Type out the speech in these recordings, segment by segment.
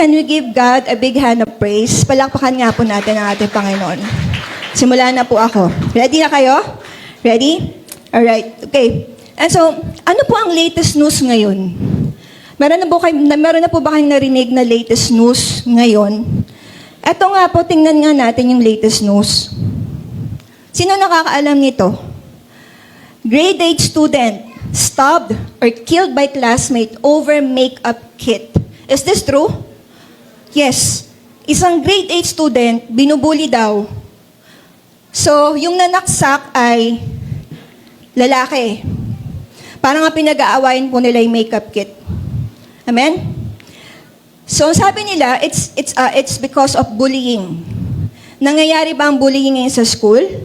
Can we give God a big hand of praise? Palakpakan nga po natin ang ating Panginoon. Simulan na po ako. Ready na kayo? Ready? Alright. Okay. And so, ano po ang latest news ngayon? Meron na po ba kayong narinig na latest news ngayon? Ito nga po, tingnan nga natin yung latest news. Sino nakakaalam nito? Grade 8 student stabbed or killed by classmate over makeup kit. Is this true? Yes. Isang grade 8 student, binubuli daw. So, yung nanaksak ay lalaki. Parang nga pinag-aawayan po nila yung makeup kit. Amen? So, sabi nila, it's because of bullying. Nangyayari ba ang bullying ngayon sa school?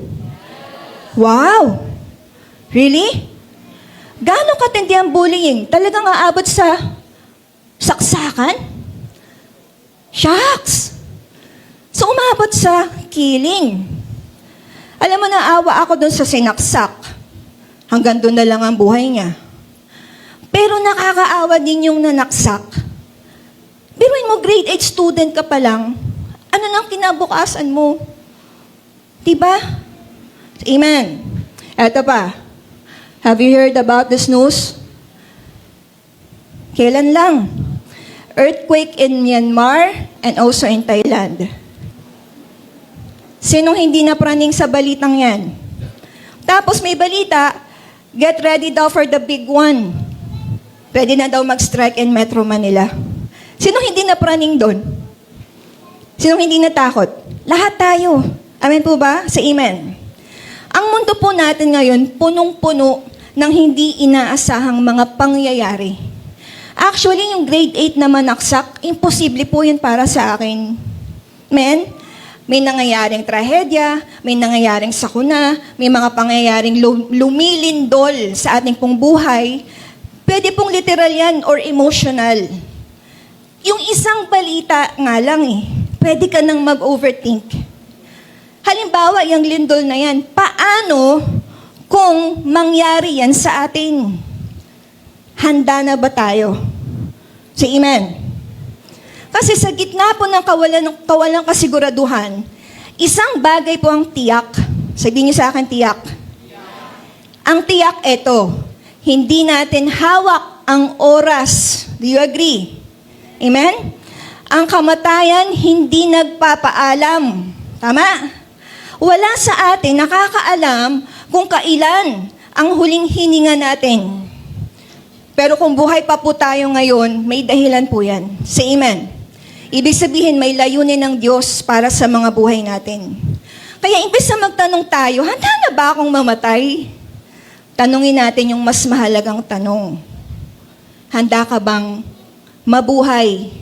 Wow! Really? Gaano katindi ang bullying? Talagang aabot sa saksakan? Shucks! So, umabot sa killing. Alam mo, naawa ako doon sa sinaksak. Hanggang doon na lang ang buhay niya. Pero nakakaawa din yung nanaksak. Biruin mo, grade 8 student ka pa lang, ano nang kinabukasan mo? Diba? Amen. Eto pa. Have you heard about this news? Kailan lang? Earthquake in Myanmar and also in Thailand. Sinong hindi napraning sa balitang yan? Tapos may balita, get ready daw for the big one. Pwede na daw mag-strike in Metro Manila. Sinong hindi napraning doon? Sinong hindi natakot? Lahat tayo. Amen po ba? Sa amen. Ang mundo po natin ngayon, punong-puno ng hindi inaasahang mga pangyayari. Actually, yung grade 8 na manaksak, imposible po yun para sa akin. Men, may nangyayaring trahedya, may nangyayaring sakuna, may mga pangyayaring lumilindol sa ating pong buhay. Pwede pong literal yan or emotional. Yung isang balita nga lang pwede ka nang mag-overthink. Halimbawa, yung lindol na yan, paano kung mangyari yan sa atin? Handa na ba tayo? Sa amen. Kasi sa gitna po ng kawalang kasiguraduhan, isang bagay po ang tiyak. Sabihin niyo sa akin, tiyak. Ang tiyak ito, hindi natin hawak ang oras. Do you agree? Amen? Ang kamatayan hindi nagpapaalam. Tama? Wala sa atin nakakaalam kung kailan ang huling hininga natin. Pero kung buhay pa po tayo ngayon, may dahilan po yan. Say amen. Ibig sabihin, may layunin ng Diyos para sa mga buhay natin. Kaya imbes na magtanong tayo, handa na ba akong mamatay? Tanungin natin yung mas mahalagang tanong. Handa ka bang mabuhay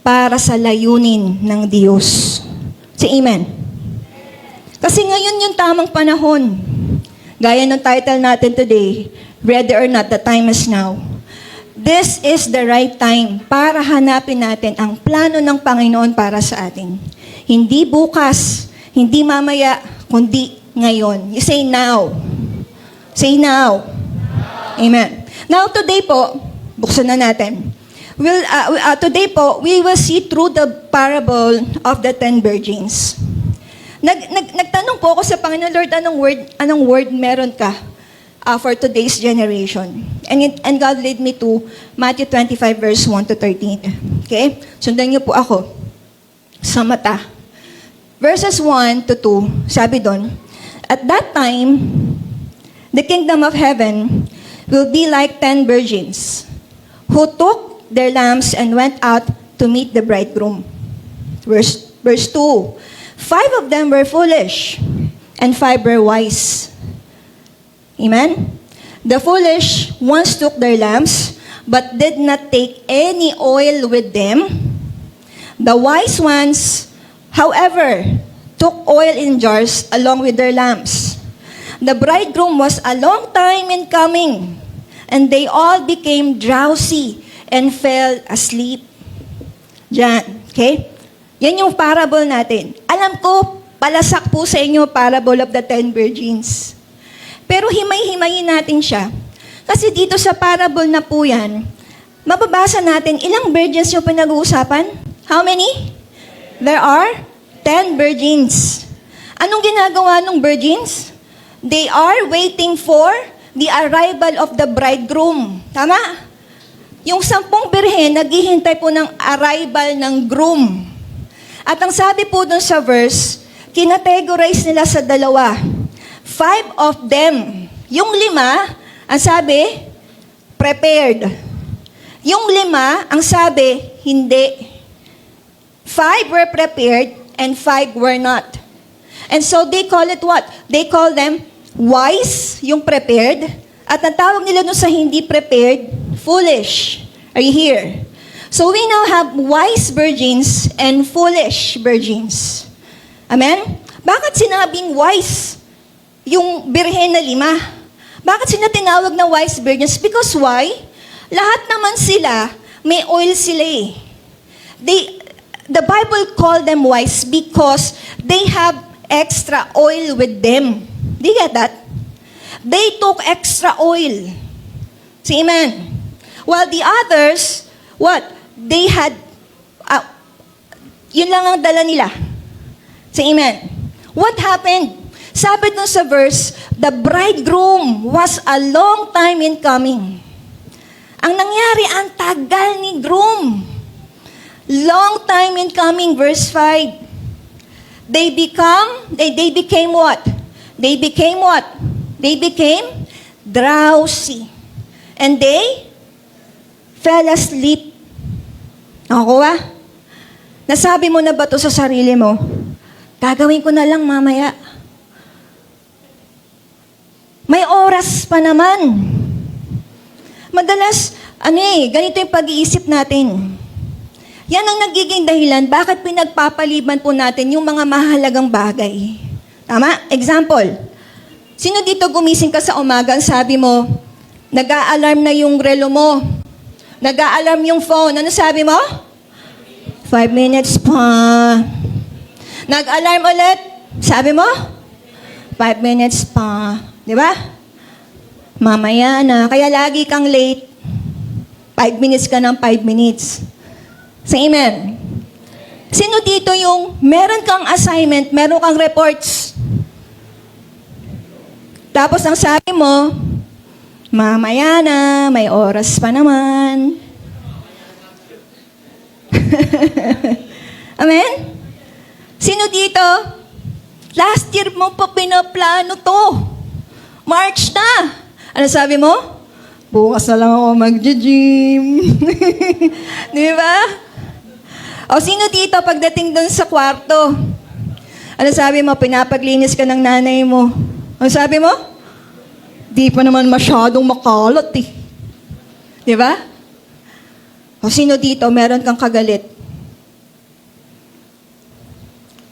para sa layunin ng Diyos? Say amen. Kasi ngayon yung tamang panahon. Gaya ng title natin today, Ready or Not, the time is now. This is the right time para hanapin natin ang plano ng Panginoon para sa atin. Hindi bukas, hindi mamaya, kundi ngayon. You say now. Say now. Amen. Now today po, buksan na natin. Today po, we will see through the parable of the 10 virgins. Nagtanong po ako sa Panginoon, Lord, anong word meron ka for today's generation? And God led me to Matthew 25, verse 1 to 13. Okay? Sundan niyo po ako sa mata. Verses 1 to 2, sabi doon, at that time, the kingdom of heaven will be like 10 virgins who took their lamps and went out to meet the bridegroom. Verse 2, 5 of them were foolish, and 5 were wise. Amen? The foolish ones took their lamps, but did not take any oil with them. The wise ones, however, took oil in jars along with their lamps. The bridegroom was a long time in coming, and they all became drowsy and fell asleep. Diyan, okay? Yan yung parable natin. Alam ko, palasak po sa inyo parable of the 10 virgins. Pero himay-himayin natin siya. Kasi dito sa parable na po yan, mababasa natin ilang virgins yung pinag-uusapan? How many? There are 10 virgins. Anong ginagawa ng virgins? They are waiting for the arrival of the bridegroom. Tama? Yung 10 birhen, naghihintay po ng arrival ng groom. At ang sabi po dun sa verse, kinategorize nila sa 2. 5 of them. Yung 5, ang sabi, prepared. Yung 5, ang sabi, hindi. 5 were prepared and 5 were not. And so they call it what? They call them wise, yung prepared, at ang tawag nila nun sa hindi prepared, foolish. Are you here? So we now have wise virgins and foolish virgins. Amen? Bakit sinabing wise yung birhen na 5? Bakit sila tinawag na wise virgins? Because why? Lahat naman sila, may oil sila eh. The Bible called them wise because they have extra oil with them. Do you get that? They took extra oil. Say amen. While the others, what? They had, yun lang ang dala nila. Say amen. What happened? Sabi dun sa verse, the bridegroom was a long time in coming. Ang nangyari, ang tagal ni groom. Long time in coming, verse 5. They became what? They became what? They became drowsy. And they fell asleep. Nakukuha? Nasabi mo na ba to sa sarili mo? Gagawin ko na lang mamaya. May oras pa naman. Madalas, ganito yung pag-iisip natin. Yan ang nagiging dahilan bakit pinagpapaliban po natin yung mga mahalagang bagay. Tama? Example, sino dito gumising ka sa umaga, ang sabi mo, nag-a-alarm na yung relo mo. Nag-a-alarm yung phone. Ano sabi mo? 5 minutes pa. Nag-alarm ulit. Sabi mo? 5 minutes pa. Di ba? Mamaya na. Kaya lagi kang late. 5 minutes ka ng 5 minutes. Say amen. Sino dito yung meron kang assignment, meron kang reports? Tapos ang sabi mo, mamaya na, may oras pa naman. Amen? Sino dito? Last year mo pa pinaplano to. March na. Ano sabi mo? Bukas na lang ako mag-gym. Di ba? O sino dito pagdating doon sa kwarto? Ano sabi mo? Pinapaglinis ka ng nanay mo. Ano sabi mo? Di pa naman masyadong makalat eh. Di ba? O sino dito meron kang kagalit?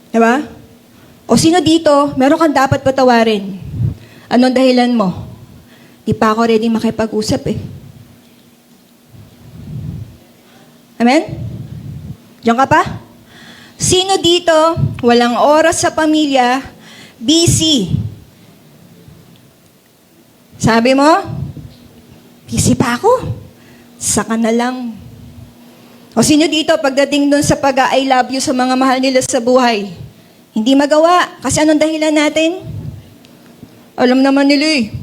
Di ba? O sino dito meron kang dapat patawarin? Anong dahilan mo? Di pa ako ready makipag-usap eh. Amen? Diyan ka pa? Sino dito, walang oras sa pamilya, busy? Sabi mo, busy pa ako. Saka na lang. O sino dito, pagdating dun sa pag-I love you sa mga mahal nila sa buhay, hindi magawa. Kasi anong dahilan natin? Alam naman nila eh.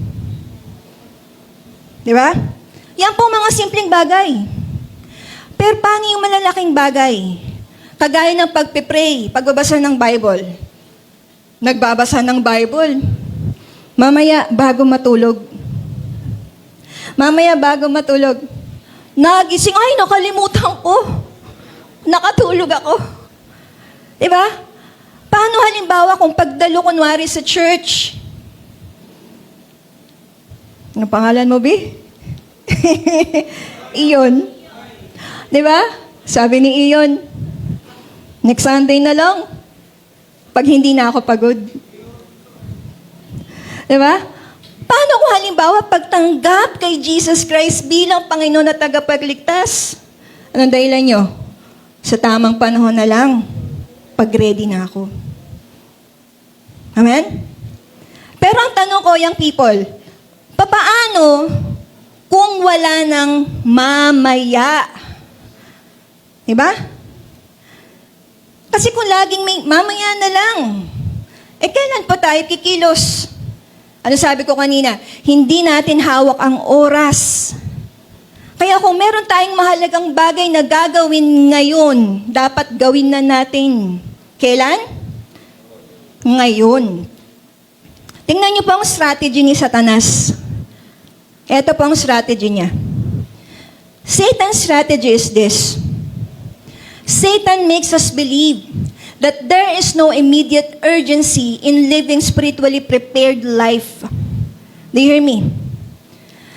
Di ba? Yan po mga simpleng bagay. Pero paano yung malalaking bagay? Kagaya ng pagpipray, pagbabasa ng Bible. Nagbabasa ng Bible. Mamaya, bago matulog. Nagising, ay, nakalimutan ko. Nakatulog ako. Diba? Paano halimbawa kung pagdalo kunwari sa church? Ano pangalan mo, Bi? Iyon. Diba? Sabi ni Iyon, next Sunday na lang, pag hindi na ako pagod. Diba? Paano kung halimbawa pagtanggap kay Jesus Christ bilang Panginoon at tagapagligtas? Anong dahilan nyo? Sa tamang panahon na lang, pag-ready na ako. Amen? Pero ang tanong ko, young people, papaano kung wala ng mamaya? Diba? Kasi kung laging may, mamaya na lang, kailan pa tayo kikilos? Ano sabi ko kanina? Hindi natin hawak ang oras. Kaya kung meron tayong mahalagang bagay na gagawin ngayon, dapat gawin na natin. Kailan? Ngayon. Tingnan niyo po ang strategy ni Satanas. Ito po ang strategy niya. Satan's strategy is this. Satan makes us believe that there is no immediate urgency in living spiritually prepared life. Do you hear me?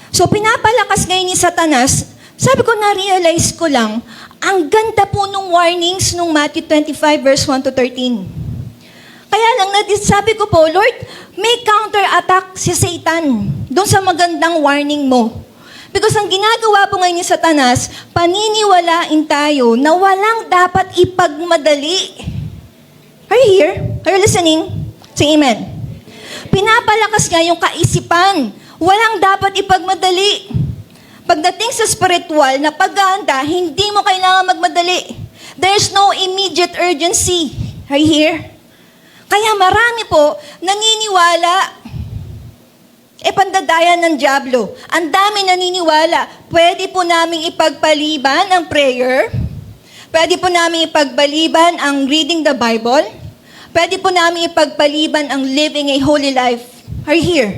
So, pinapalakas ngayon ni Satanas, sabi ko, na-realize ko lang, ang ganda po nung warnings nung Matthew 25 verse 1 to 13. Kaya lang, sabi ko po, Lord, may counter-attack si Satan doon sa magandang warning mo. Because ang ginagawa po ngayon ni Satanas, paniniwalain tayo na walang dapat ipagmadali. Are you here? Are you listening? Say amen. Pinapalakas nga yung kaisipan. Walang dapat ipagmadali. Pagdating sa spiritual na paghahanda, hindi mo kailangan magmadali. There's no immediate urgency. Are you here? Kaya marami po naniniwala, pandadaya ng dyablo. Ang dami naniniwala, pwede po namin ipagpaliban ang prayer, pwede po namin ipagpaliban ang reading the Bible, pwede po namin ipagpaliban ang living a holy life. Are you here?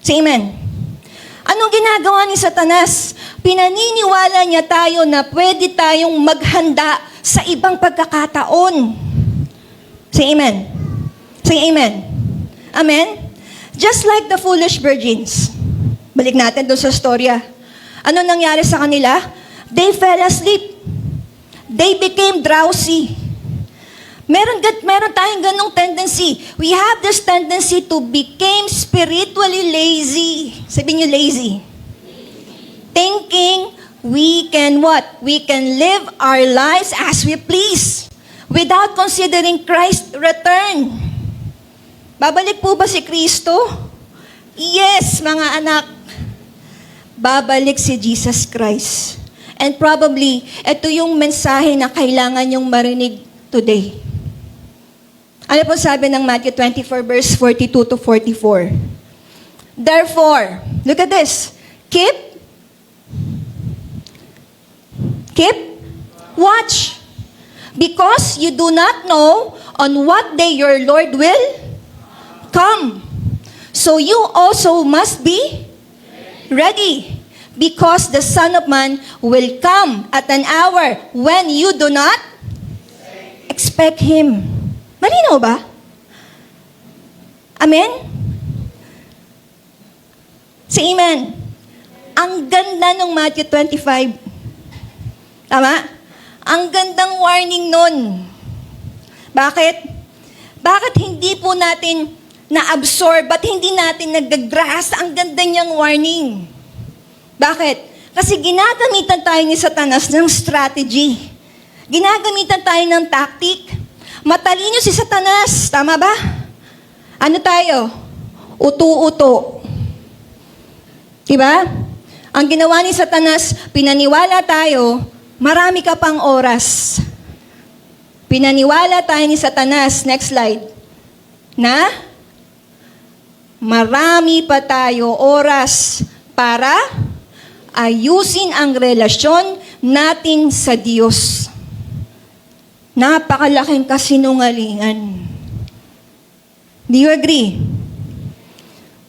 Say amen. Anong ginagawa ni Satanas? Pinaniniwala niya tayo na pwede tayong maghanda sa ibang pagkakataon. Say amen. Say amen. Amen? Just like the foolish virgins. Balik natin doon sa storya. Ano nangyari sa kanila? They fell asleep. They became drowsy. Meron tayong ganong tendency. We have this tendency to become spiritually lazy. Sabihin niyo lazy. Thinking we can what? We can live our lives as we please without considering Christ's return. Babalik po ba si Kristo? Yes, mga anak. Babalik si Jesus Christ. And probably, ito yung mensahe na kailangan yung marinig today. Ano po sabi ng Matthew 24 verse 42 to 44? Therefore, look at this. Keep watch. Because you do not know on what day your Lord will come. So you also must be ready. Because the Son of Man will come at an hour when you do not expect Him. Malinaw ba? Amen? Say amen. Ang ganda ng Matthew 25. Tama? Ang gandang warning nun. Bakit? Bakit hindi po natin na-absorb at hindi natin nag-grasp ang ganda niyang warning? Bakit? Kasi ginagamitan tayo ni Satanas ng strategy. Ginagamitan tayo ng tactic. Matalino si Satanas. Tama ba? Ano tayo? Uto-uto. Diba? Ang ginawa ni Satanas, pinaniwala tayo, marami ka pang oras. Pinaniwala tayo ni Satanas, next slide, na marami pa tayo oras para ayusin ang relasyon natin sa Diyos. Napakalaking kasinungalingan. Do you agree?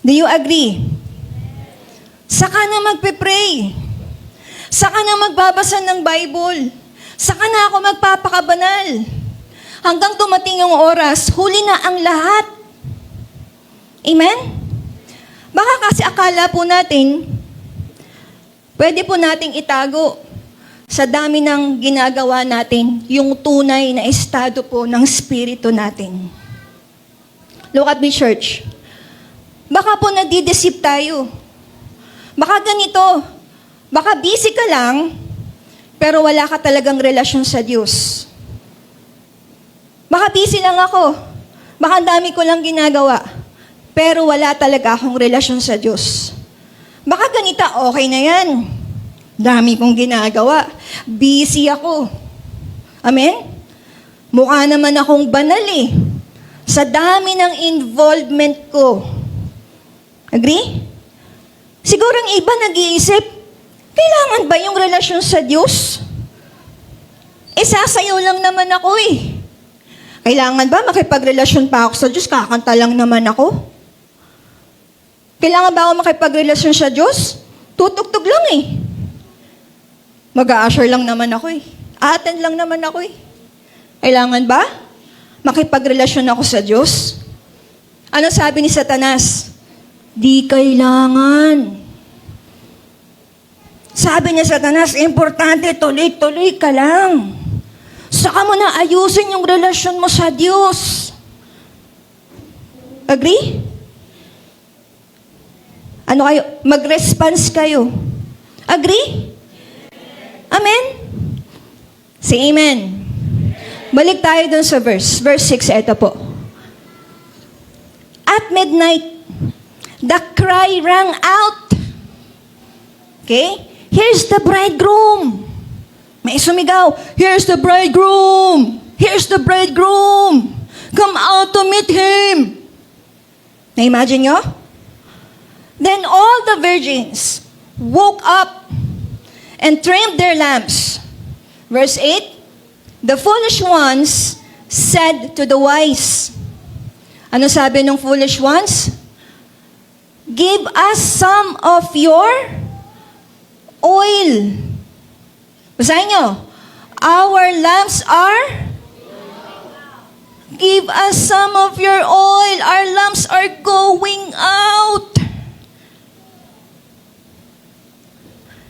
Do you agree? Saka na magpe-pray. Saka na magbabasa ng Bible. Saka na ako magpapakabanal. Hanggang dumating yung oras, huli na ang lahat. Amen? Baka kasi akala po natin, pwede po nating itago sa dami ng ginagawa natin yung tunay na estado po ng spirito natin. Look at me, church. Baka po nadideceive tayo. Baka ganito, baka busy ka lang, pero wala ka talagang relasyon sa Diyos. Baka busy lang ako, baka dami ko lang ginagawa, pero wala talaga akong relasyon sa Diyos. Baka ganito, okay na yan. Dami kong ginagawa. Busy ako. Amen? Mukha naman akong banal eh. Sa dami ng involvement ko. Agree? Siguro ang iba nag-iisip, kailangan ba yung relasyon sa Diyos? Sasayaw lang naman ako eh. Kailangan ba makipagrelasyon pa ako sa Diyos? Kakanta lang naman ako. Kailangan ba ako makipagrelasyon sa Diyos? Tutugtog lang eh. Mag-a-usher lang naman ako eh. Attend lang naman ako eh. Kailangan ba makipagrelasyon ako sa Diyos? Ano sabi ni Satanas? Di kailangan. Sabi niya, Satanas, importante, tuloy-tuloy ka lang. Saka mo na ayusin yung relasyon mo sa Diyos. Agree? Ano kayo? Mag-response kayo. Agree? Amen? Say amen. Balik tayo dun sa verse. Verse 6, eto po. At midnight, the cry rang out. Okay? Here's the bridegroom. May sumigaw, here's the bridegroom. Here's the bridegroom. Come out to meet him. Na-imagine nyo? Then all the virgins woke up and trimmed their lamps. Verse 8, the foolish ones said to the wise. Ano sabi ng foolish ones? Give us some of your oil. Basahin nyo. Our lamps are? Give us some of your oil. Our lamps are going out.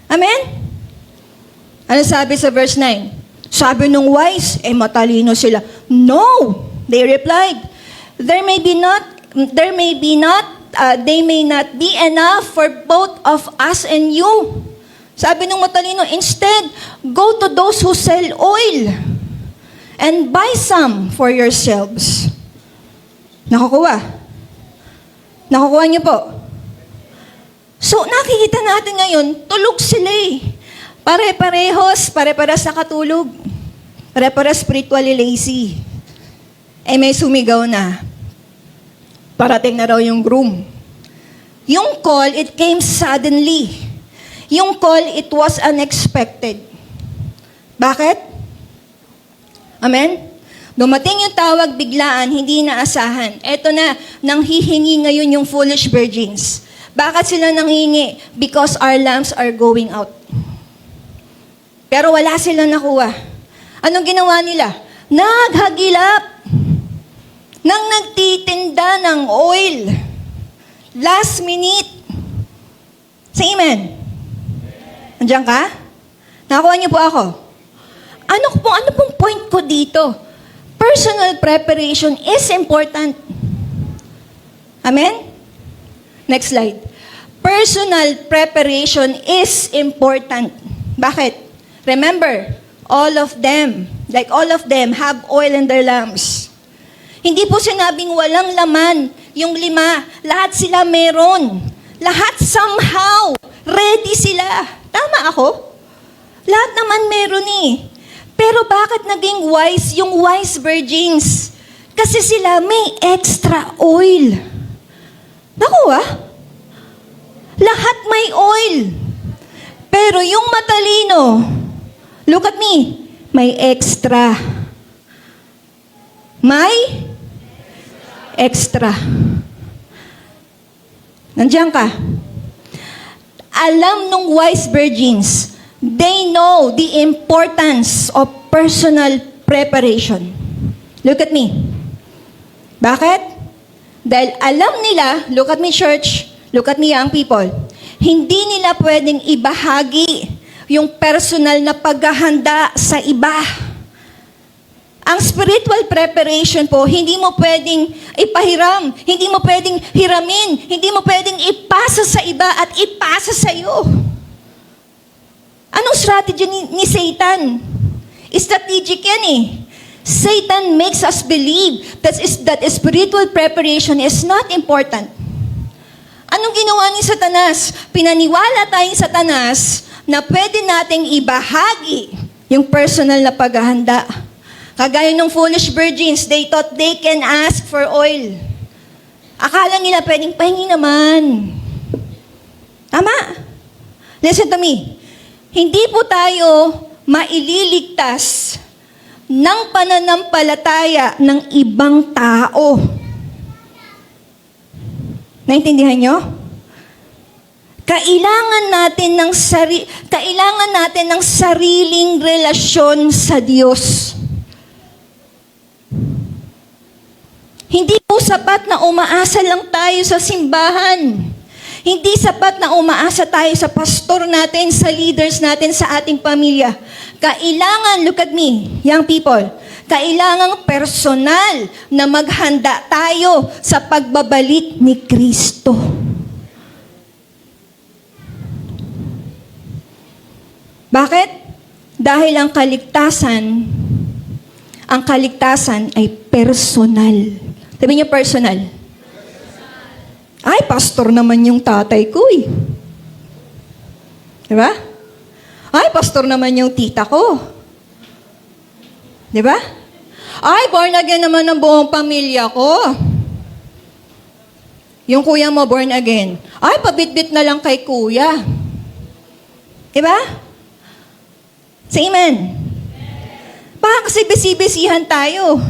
Amen? Ano sabi sa verse 9? Sabi nung wise, matalino sila. No! They replied, they may not be enough for both of us and you. Sabi nung matalino, instead, go to those who sell oil and buy some for yourselves. Nakukuha? Nakukuha niyo po? So, nakikita natin ngayon, tulog sila eh. Pare-parehas sa katulog. Pare-parehas spiritually lazy. May sumigaw na. Parating na raw yung groom. Yung call, it came suddenly. Yung call, it was unexpected. Bakit? Amen? Dumating yung tawag biglaan, hindi inaasahan. Eto na, nanghihingi ngayon yung foolish virgins. Bakit sila nanghingi? Because our lamps are going out. Pero wala silang nakuha. Anong ginawa nila? Naghagilap nang nagtitinda ng oil. Last minute. Say amen. Andiyan ka? Nakakuha niyo po ako. Ano pong point ko dito? Personal preparation is important. Amen? Next slide. Personal preparation is important. Bakit? Remember, all of them have oil in their lamps. Hindi po sinabing walang laman yung 5. Lahat sila meron. Lahat somehow. Ready sila. Tama ako? Lahat naman meron eh. Pero bakit naging wise yung wise virgins? Kasi sila may extra oil. Naku lahat may oil. Pero yung matalino, look at me, may extra. May extra. Nandiyan ka? Alam nung wise virgins, they know the importance of personal preparation. Look at me. Bakit? Dahil alam nila, look at me church, look at me young people, hindi nila pwedeng ibahagi yung personal na paghahanda sa iba. Ang spiritual preparation po, hindi mo pwedeng ipahiram, hindi mo pwedeng hiramin, hindi mo pwedeng ipasa sa iba at ipasa sa iyo. Anong strategy ni Satan? Strategic yan eh. Satan makes us believe that spiritual preparation is not important. Anong ginawa ni Satanas? Pinaniwala tayong Satanas na pwede nating ibahagi yung personal na paghahanda. Kagaya ng foolish virgins, they thought they can ask for oil. Akala nila pwedeng pahingi naman. Tama? Listen to me. Hindi po tayo maililigtas ng pananampalataya ng ibang tao. Naintindihan nyo? Kailangan natin ng sariling relasyon sa Diyos. Hindi po sapat na umaasa lang tayo sa simbahan. Hindi sapat na umaasa tayo sa pastor natin, sa leaders natin, sa ating pamilya. Kailangan, look at me, young people, kailangang personal na maghanda tayo sa pagbabalik ni Kristo. Bakit? Dahil ang kaligtasan ay personal. Sabi niyo personal. Ay, pastor naman yung tatay ko eh. Diba? Ay, pastor naman yung tita ko. Diba? Ay, born again naman ang buong pamilya ko. Yung kuya mo, born again. Ay, pabitbit na lang kay kuya. Diba? Say amen. Baka kasi bisibisihan tayo.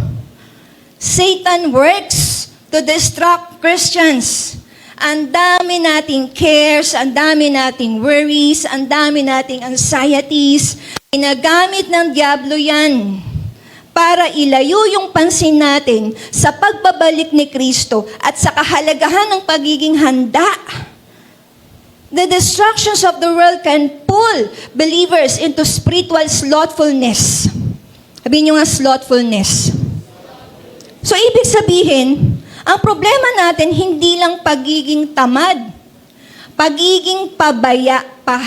Satan works to distract Christians. Ang dami nating cares, ang dami nating worries, ang dami nating anxieties. Ginagamit ng diablo yan para ilayo yung pansin natin sa pagbabalik ni Kristo at sa kahalagahan ng pagiging handa. The distractions of the world can pull believers into spiritual slothfulness. Sabihin nyo nga slothfulness. So, ibig sabihin, ang problema natin hindi lang pagiging tamad, pagiging pabaya pa.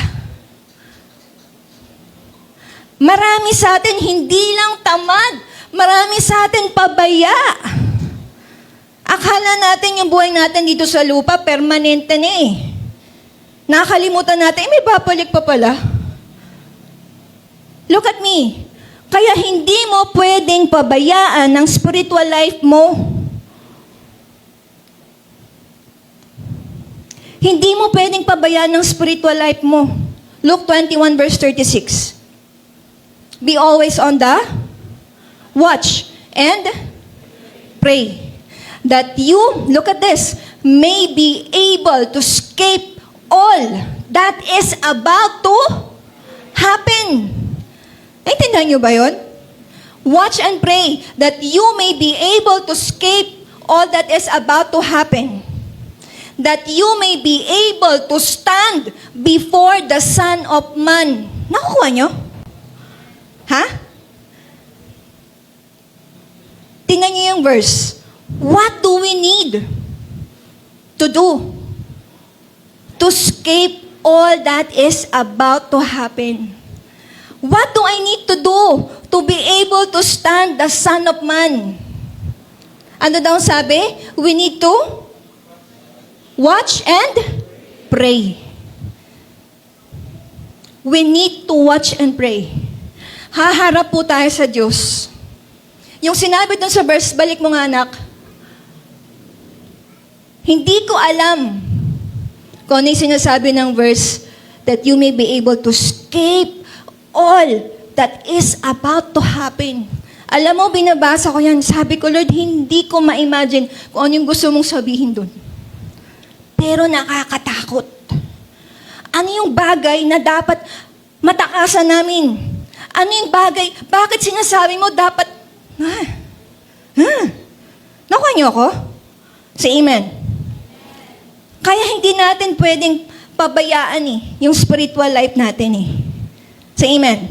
Marami sa atin hindi lang tamad, marami sa atin pabaya. Akala natin yung buhay natin dito sa lupa, permanente na eh. Nakalimutan natin, may babalik pa pala. Look at me. Kaya hindi mo pwedeng pabayaan ang spiritual life mo. Hindi mo pwedeng pabayaan ang spiritual life mo. Luke 21 verse 36. Be always on the watch and pray. That you, look at this, may be able to escape all that is about to happen. Naintindihan niyo ba yun? Watch and pray that you may be able to escape all that is about to happen. That you may be able to stand before the Son of Man. Nakukuha niyo? Ha? Tingnan niyo yung verse. What do we need to do to escape all that is about to happen? What do I need to do to be able to stand the Son of Man? Ano daw sabi? We need to watch and pray. We need to watch and pray. Haharap po tayo sa Diyos. Yung sinabi dun sa verse, balik mo nga anak, hindi ko alam kung ano yung sinasabi ng verse that you may be able to escape all that is about to happen. Alam mo, binabasa ko yan. Sabi ko, Lord, hindi ko ma-imagine kung ano yung gusto mong sabihin dun. Pero nakakatakot. Ano yung bagay na dapat matakasan namin? Ano yung bagay? Bakit sinasabi mo dapat... Nakuha niyo ako? Say amen. Kaya hindi natin pwedeng pabayaan yung spiritual life natin Say amen.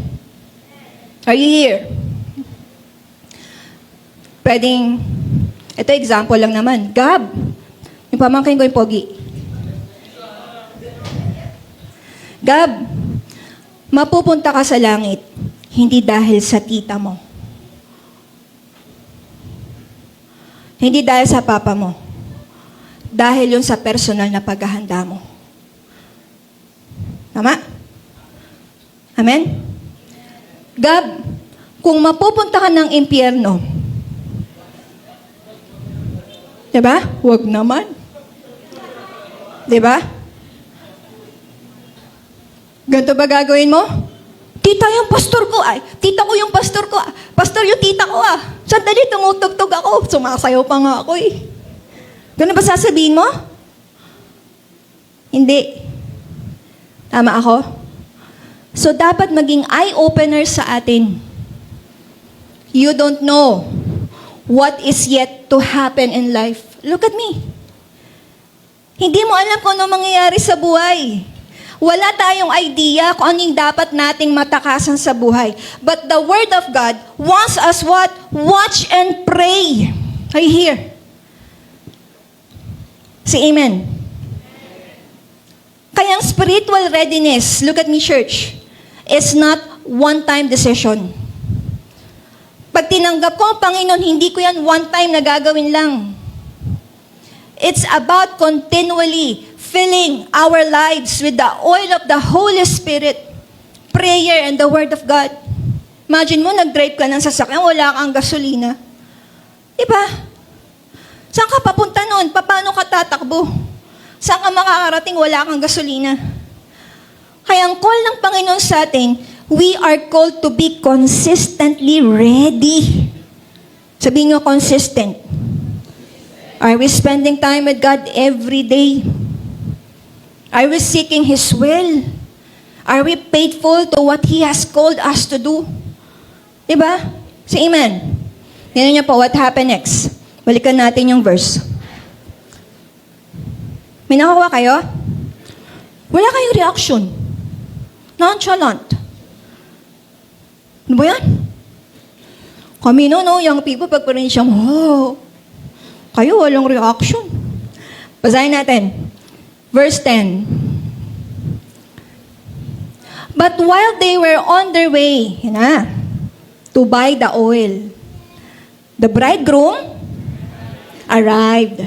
Are you here? Pwedeng, ito example lang naman. Gab, yung pamangkin ko yung pogi. Gab, mapupunta ka sa langit, hindi dahil sa tita mo. Hindi dahil sa papa mo. Dahil yun sa personal na paghahanda mo. Tama? Amen? Gab, kung mapupunta ka ng impyerno. Diba? Huwag naman. Diba? Ganito ba gagawin mo? Tita yung pastor ko. Ay, tita ko yung pastor ko. Pastor yung tita ko Sandali, tumutugtog ako. Sumasayaw pa nga ako Ganun ba sasabihin mo? Hindi. Tama ako? So, dapat maging eye-opener sa atin. You don't know what is yet to happen in life. Look at me. Hindi mo alam kung ano mangyayari sa buhay. Wala tayong idea kung ano yung dapat nating matakasan sa buhay. But the Word of God wants us what? Watch and pray. Are you here? Say amen. Kaya ang spiritual readiness, look at me church, is not one-time decision. Pag tinanggap ko, Panginoon, hindi ko yan one-time na gagawin lang. It's about continually filling our lives with the oil of the Holy Spirit, prayer, and the Word of God. Imagine mo, nag-drive ka ng sasakyan, wala kang gasolina. Diba? Saan ka papunta nun? Paano ka tatakbo? Saan ka makakarating, wala kang gasolina? Kaya ang call ng Panginoon sa atin, we are called to be consistently ready. Sabihin nyo, consistent. Are we spending time with God every day? Are we seeking His will? Are we faithful to what He has called us to do? Diba? Say amen. Tingnan niyo po, what happened next? Balikan natin yung verse. May nakuha kayo? Wala kayong reaction. Nonchalant. Ano ba yan? Kami no, young people, pag parang siyang, kayo walang reaction. Basahin natin. Verse 10. But while they were on their way, to buy the oil, the bridegroom arrived.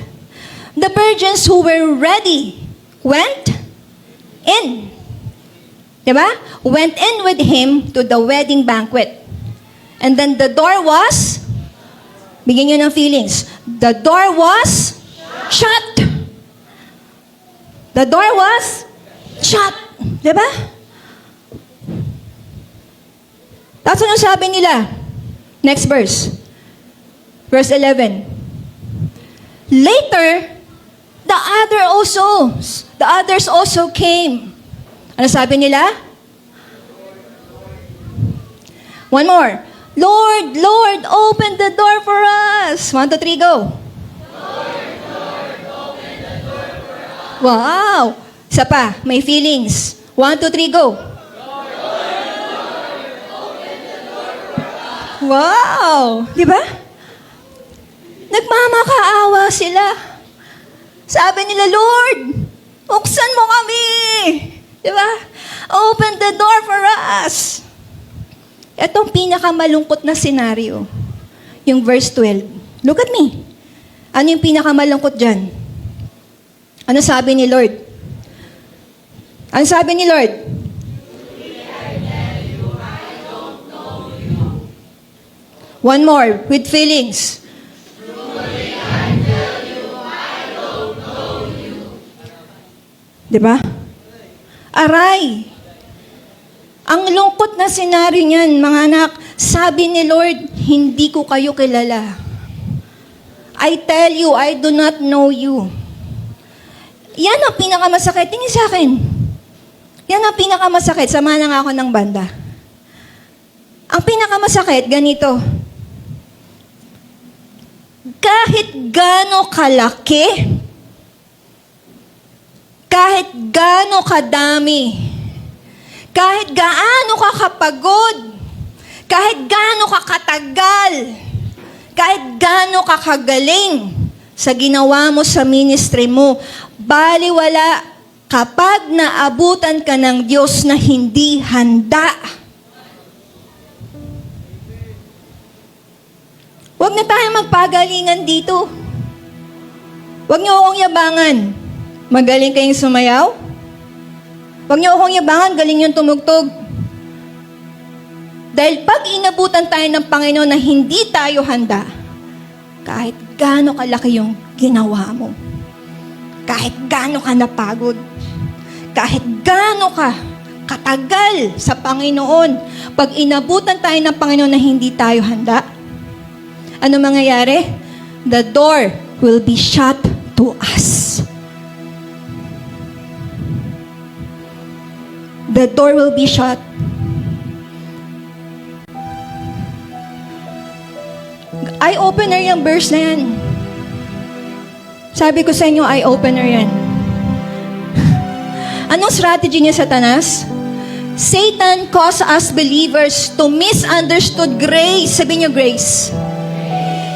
The virgins who were ready went in. Diba? Went in with him to the wedding banquet. And then the door was, bigyan nyo ng feelings, the door was shut. The door was shut. Diba? Tapos ano sabi nila? Next verse. Verse 11. Later, the others also came. Ano sabi nila? One more. Lord, Lord, open the door for us. 1, 2, 3, go. Lord, Lord, open the door for us. Wow. Isa pa, may feelings. 1, 2, 3, go. Lord, Lord, open the door for us. Wow. Di ba? Nagmamakaawa sila. Sabi nila, Lord, buksan mo kami. Di ba? Open the door for us. Itong pinakamalungkot na senaryo, yung verse 12. Look at me. Ano yung pinakamalungkot dyan? Ano sabi ni Lord? Ano sabi ni Lord? One more, with feelings. Truly, I tell you, I don't know you. Diba? Aray! Ang lungkot na senaryo niyan, mga anak, sabi ni Lord, hindi ko kayo kilala. I tell you, I do not know you. Yan ang pinakamasakit. Tingin sa akin. Yan ang pinakamasakit. Sama na nga ako ng banda. Ang pinakamasakit, ganito. Kahit gaano kalaki, kahit gaano kadami, kahit gaano ka kapagod, kahit gaano ka katagal, kahit gaano ka kagaling sa ginawa mo sa ministry mo, baliwala kapag naabutan ka ng Diyos na hindi handa. Huwag na tayo magpagalingan dito. Huwag niyo akong yabangan. Magaling kayong sumayaw? Huwag niyo akong yabangan, galing yung tumugtog. Dahil pag inabutan tayo ng Panginoon na hindi tayo handa, kahit gaano kalaki yung ginawa mo, kahit gaano ka napagod, kahit gaano ka katagal sa Panginoon, pag inabutan tayo ng Panginoon na hindi tayo handa, ano mangyayari? The door will be shut to us. The door will be shut. Eye-opener yung verse na yan. Sabi ko sa inyo, eye-opener yan. Anong strategy niya, Satanas? Satan causes us believers to misunderstood grace. Sabi niyo, grace.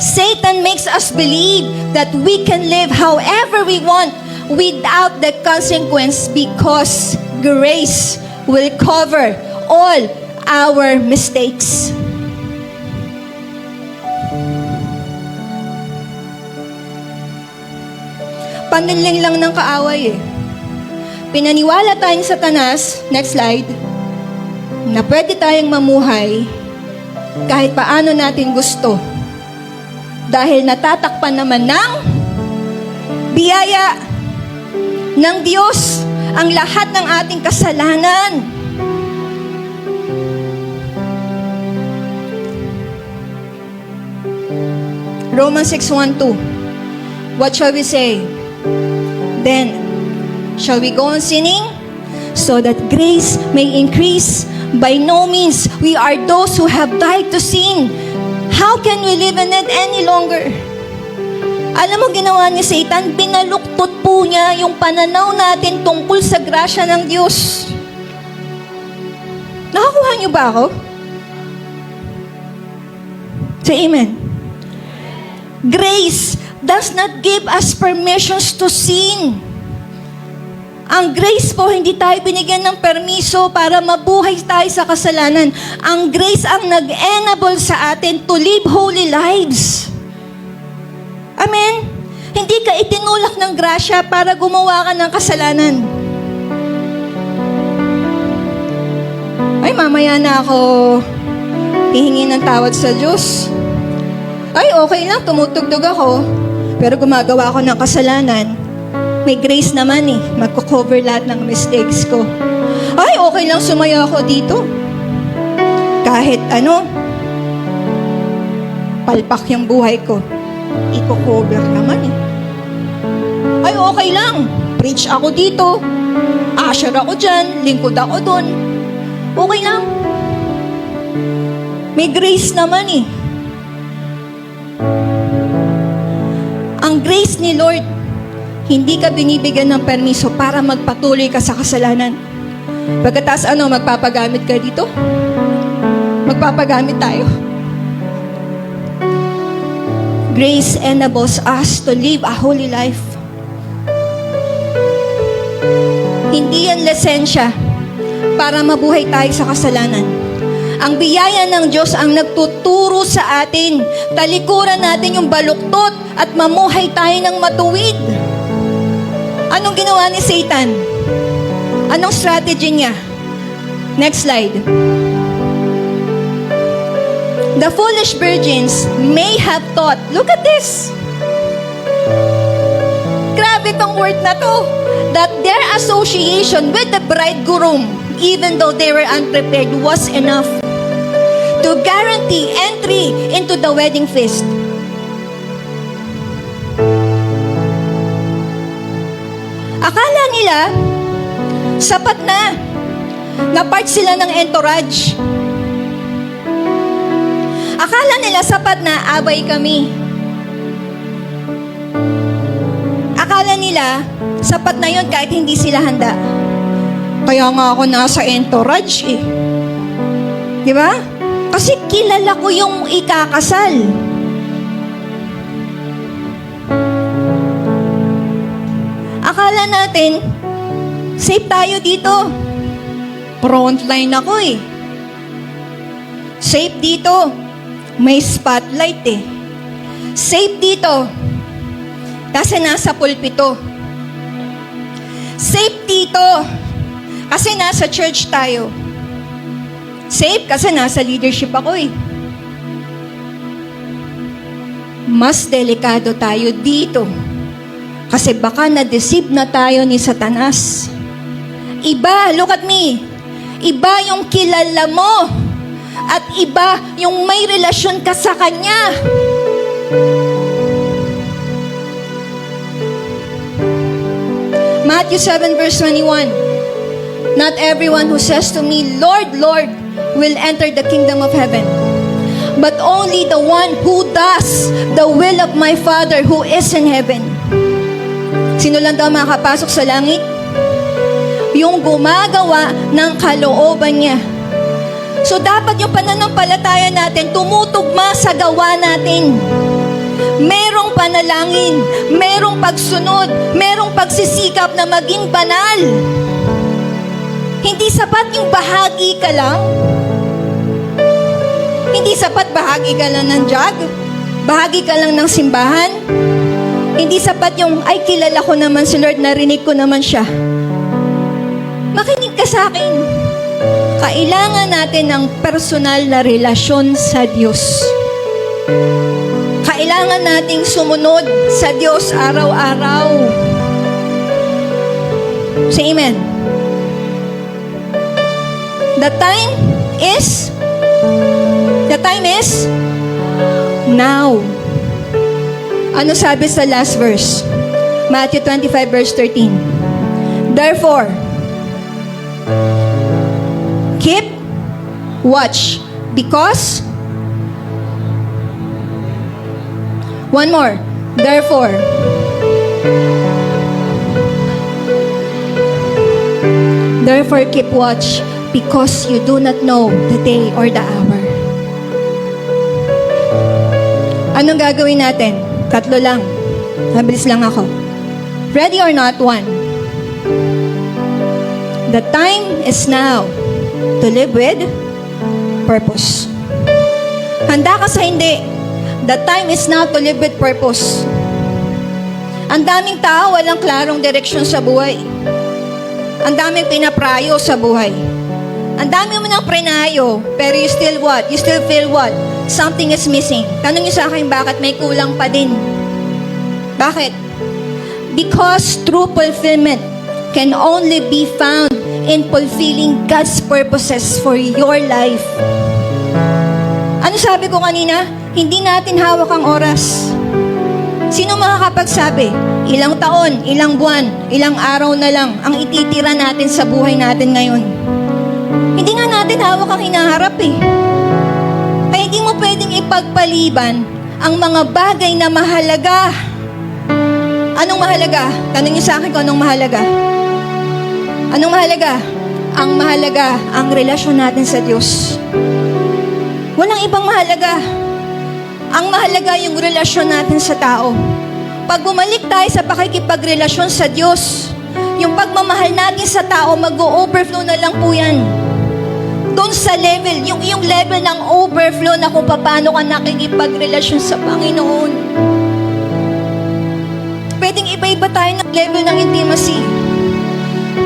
Satan makes us believe that we can live however we want without the consequence because grace will cover all our mistakes. Panliling lang ng kaaway eh. Pinaniwala tayong Satanas, next slide, na pwede tayong mamuhay kahit paano natin gusto. Dahil natatakpan naman ng biyaya ng Diyos ang lahat ng ating kasalanan. Romans 6:1-2. What shall we say? Then, shall we go on sinning so that grace may increase? By no means. We are those who have died to sin. How can we live in it any longer? Alam mo ginawa ni Satan? Binaluktot po niya yung pananaw natin tungkol sa grasya ng Diyos. Nakakuha niyo ba ako? Say amen. Grace does not give us permissions to sin. Ang grace po, hindi tayo binigyan ng permiso para mabuhay tayo sa kasalanan. Ang grace ang nag-enable sa atin to live holy lives. Amen? Hindi ka itinulak ng grasya para gumawa ka ng kasalanan. Ay, mamaya na ako hihingi ng tawad sa Diyos. Ay, okay lang, tumutugtog ako. Pero gumagawa ako ng kasalanan. May grace naman eh. Magko-cover lahat ng mistakes ko. Ay, okay lang sumaya ako dito. Kahit ano, palpak yung buhay ko. Iko-cover naman eh. Ay, okay lang. Preach ako dito. Usher ako dyan. Lingkod ako dun. Okay lang. May grace naman eh. Ang grace ni Lord, hindi ka binibigyan ng permiso para magpatuloy ka sa kasalanan. Pagkatapos magpapagamit ka dito? Magpapagamit tayo. Grace enables us to live a holy life. Hindi yan lisensya para mabuhay tayo sa kasalanan. Ang biyaya ng Diyos ang nagtuturo sa atin. Talikuran natin yung baluktot at mamuhay tayo ng matuwid. Anong ginawa ni Satan? Anong strategy niya? Next slide. The foolish virgins may have thought, look at this. Grabe tong word na to. That their association with the bridegroom, even though they were unprepared, was enough to guarantee entry into the wedding feast. Akala nila, sapat na part sila ng entourage. Akala nila sapat na abay kami. Akala nila, sapat na yun kahit hindi sila handa. Kaya nga ako nasa entourage eh. Di ba? Kasi kilala ko yung ikakasal. Akala natin, safe tayo dito. Frontline ako eh. Safe dito. May spotlight eh. Safe dito. Kasi nasa pulpito. Safe dito. Kasi nasa church tayo. Safe kasi nasa leadership ako eh. Mas delikado tayo dito. Kasi baka na-deceive na tayo ni Satanas. Iba, look at me. Iba yung kilala mo. At iba yung may relasyon ka sa Kanya. Matthew 7 verse 21. Not everyone who says to me, Lord, Lord, will enter the kingdom of heaven, but only the one who does the will of my Father who is in heaven. Sino lang daw makakapasok sa langit? Yung gumagawa ng kalooban niya. So dapat yung pananampalataya natin tumutugma sa gawa natin. Merong panalangin, merong pagsunod, merong pagsisikap na maging banal. Hindi sapat yung bahagi ka lang. Hindi sapat bahagi ka lang ng jog. Bahagi ka lang ng simbahan. Hindi sapat yung, ay kilala ko naman si Lord, narinig ko naman siya. Makinig ka sa akin. Kailangan natin ng personal na relasyon sa Diyos. Kailangan nating sumunod sa Diyos araw-araw. Say amen. The time is now. Ano sabi sa last verse? Matthew 25 verse 13. Therefore, keep watch, because one more. Therefore keep watch, because you do not know the day or the hour. Anong gagawin natin? 3 lang. Mabilis lang ako. Ready or not? 1. The time is now to live with purpose. Handa ka sa hindi. The time is now to live with purpose. Ang daming tao walang klarong direksyon sa buhay. Ang daming pinaprayo sa buhay. Ang dami mo ng prenayo, pero you still what? You still feel what? Something is missing. Tanong niyo sa akin, bakit may kulang pa din? Bakit? Because true fulfillment can only be found in fulfilling God's purposes for your life. Ano sabi ko kanina? Hindi natin hawak ang oras. Sino makakapagsabi? Ilang taon, ilang buwan, ilang araw na lang ang ititira natin sa buhay natin ngayon. Hindi nga natin hawak ang hinaharap eh. Kaya hindi mo pwedeng ipagpaliban ang mga bagay na mahalaga. Anong mahalaga? Tanong niyo sa akin kung anong mahalaga. Anong mahalaga? Ang mahalaga, ang relasyon natin sa Diyos. Walang ibang mahalaga. Ang mahalaga yung relasyon natin sa tao. Pag bumalik tayo sa pakikipagrelasyon sa Diyos, yung pagmamahal natin sa tao, mag-o-overflow na lang po yan. Doon sa level, yung level ng overflow na kung paano ka nakikipagrelasyon sa Panginoon. Pwedeng iba-iba tayo ng level ng intimacy.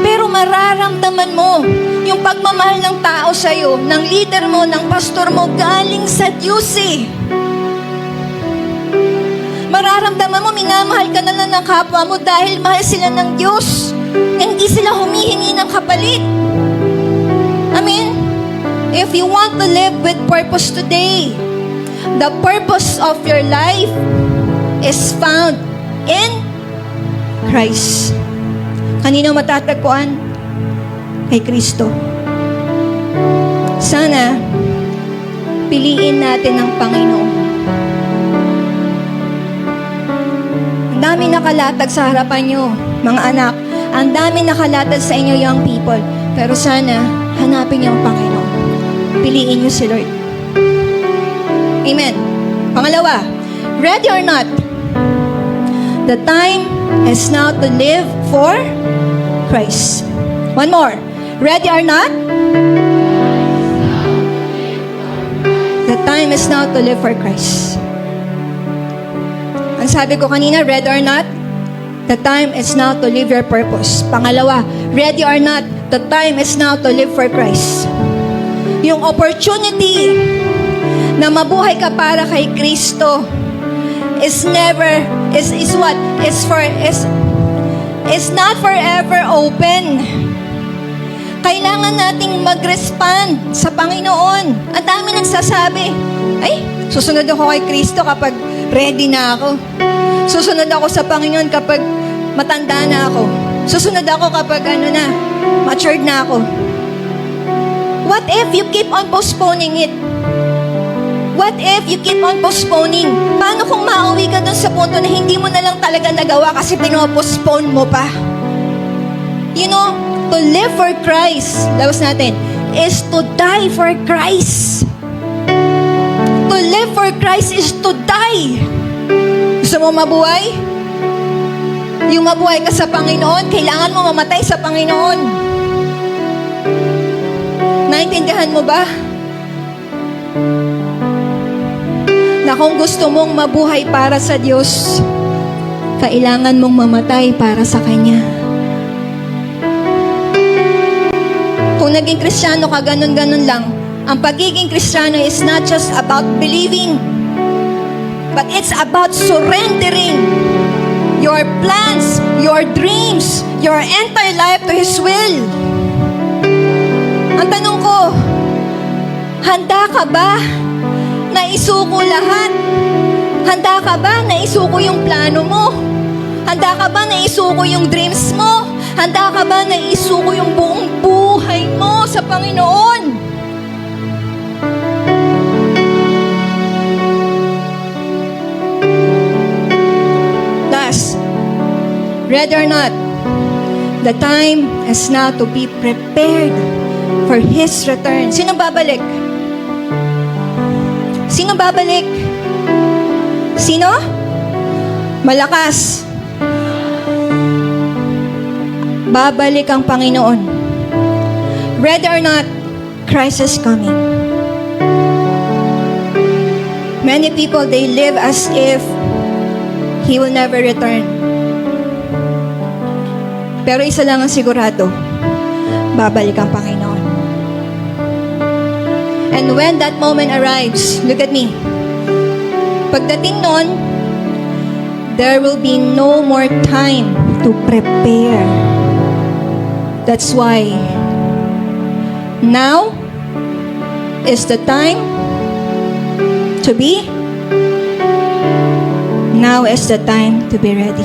Pero mararamdaman mo yung pagmamahal ng tao sa'yo, ng leader mo, ng pastor mo, galing sa Diyos eh. Mararamdaman mo, minamahal ka na lang ng kapwa mo dahil mahal sila ng Diyos. Hindi sila humihingi ng kapalit. Amen? If you want to live with purpose today, the purpose of your life is found in Christ. Kanino matatagpuan? Kay Kristo. Sana, piliin natin ang Panginoon. Ang dami nakalatag sa harapan nyo, mga anak. Ang dami nakalatag sa inyo, young people. Pero sana, hanapin niyo ang Panginoon. Piliin niyo si Lord. Amen. Pangalawa, ready or not? The time is now to live for Christ. One more. Ready or not? The time is now to live for Christ. Ang sabi ko kanina, ready or not? The time is now to live your purpose. Pangalawa, ready or not? The time is now to live for Christ. Yung opportunity na mabuhay ka para kay Kristo is never, is what? Is not forever open. Kailangan nating mag-respond sa Panginoon. Ang dami nagsasabi, ay, susunod ako kay Kristo kapag ready na ako. Susunod ako sa Panginoon kapag matanda na ako. Susunod ako kapag matured na ako. What if you keep on postponing it? What if you keep on postponing? Paano kung mauwi ka dun sa punto na hindi mo na lang talaga nagawa kasi pinopostpone mo pa? You know, to live for Christ, labas natin, is to die for Christ. To live for Christ is to die. Gusto mo mabuhay? Yung mabuhay ka sa Panginoon, kailangan mo mamatay sa Panginoon. Naintindihan mo ba? Na kung gusto mong mabuhay para sa Diyos, kailangan mong mamatay para sa Kanya. Kung naging Kristiyano ka, ganun-ganun lang. Ang pagiging Kristiyano is not just about believing, but it's about surrendering your plans, your dreams, your entire life to His will. Ang tanong ko, handa ka ba na isuko lahat? Handa ka ba na isuko yung plano mo? Handa ka ba na isuko yung dreams mo? Handa ka ba na isuko yung buong buhay mo sa Panginoon? Thus, ready or not, the time is now to be prepared for His return. Sino babalik? Sino babalik? Sino? Malakas. Babalik ang Panginoon. Ready or not, Christ is coming. Many people, they live as if He will never return. Pero isa lang ang sigurado, babalik ang Panginoon. And when that moment arrives, look at me. Pagdating nun, there will be no more time to prepare. That's why now is the time to be. Now is the time to be ready.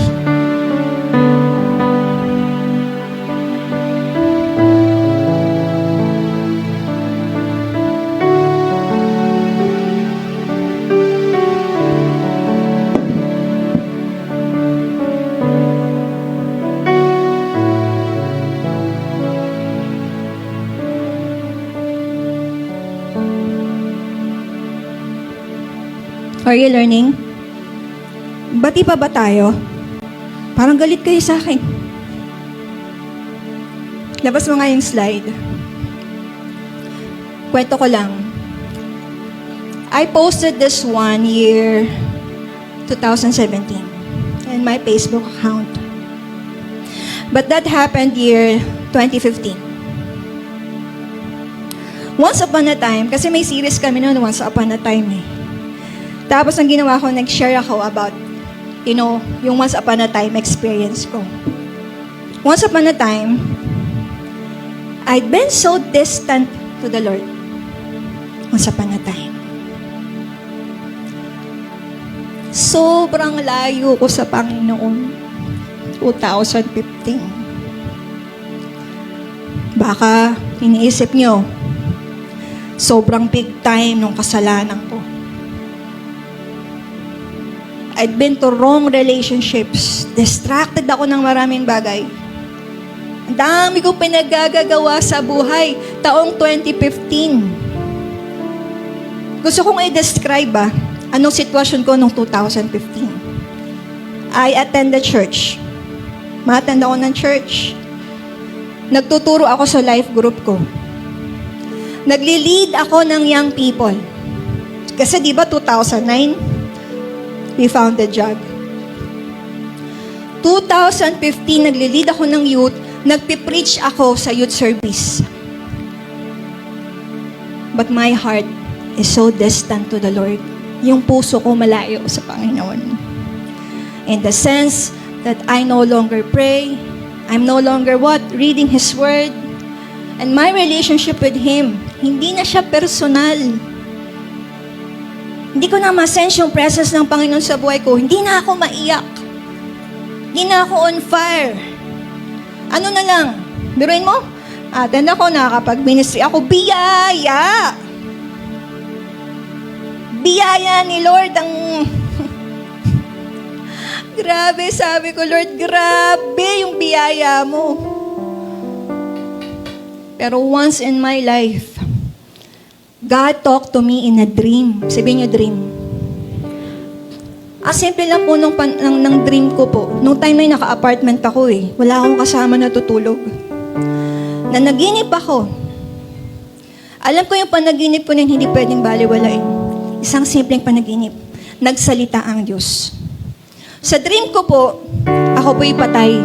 Are you learning? Bati pa ba tayo? Parang galit kayo sa akin. Labas mo nga yung slide. Kwento ko lang. I posted this one year 2017 in my Facebook account. But that happened year 2015. Once upon a time, kasi may series kami noon, Once Upon a Time eh. Tapos ang ginawa ko, nag-share ako about, yung once upon a time experience ko. Once upon a time, I'd been so distant to the Lord. Once upon a time. Sobrang layo ko sa Panginoon. 2015. Baka iniisip nyo, sobrang big time nung kasalanan ko. I'd been to wrong relationships. Distracted ako ng maraming bagay. Ang dami ko pinagagagawa sa buhay. Taong 2015. Gusto kong i-describe anong sitwasyon ko noong 2015. I attended church. Ma-attend ako ng church. Nagtuturo ako sa life group ko. Nagli-lead ako ng young people. Kasi di ba 2009, we found a job. 2015, nagli-lead ako ng youth, nagpipreach ako sa youth service. But my heart is so distant to the Lord. Yung puso ko malayo sa Panginoon. In the sense that I no longer pray, I'm no longer what? Reading His Word. And my relationship with Him, hindi na siya personal. Hindi ko na ma-sense yung presence ng Panginoon sa buhay ko. Hindi na ako maiyak. Hindi na ako on fire. Ano na lang? Biruin mo? Attend ako, nakakapag-ministry ako. Biyaya! Biyaya ni Lord ang... Grabe, sabi ko, Lord, grabe yung biyaya mo. Pero once in my life, God talked to me in a dream. Sabihin niyo, dream. Simple lang po ng dream ko po. Nung time na naka-apartment ako wala akong kasama na tutulog. Nanaginip ako. Alam ko yung panaginip ko na hindi pwedeng baliwalain. Isang simpleng panaginip. Nagsalita ang Diyos. Sa dream ko po, ako po'y patay.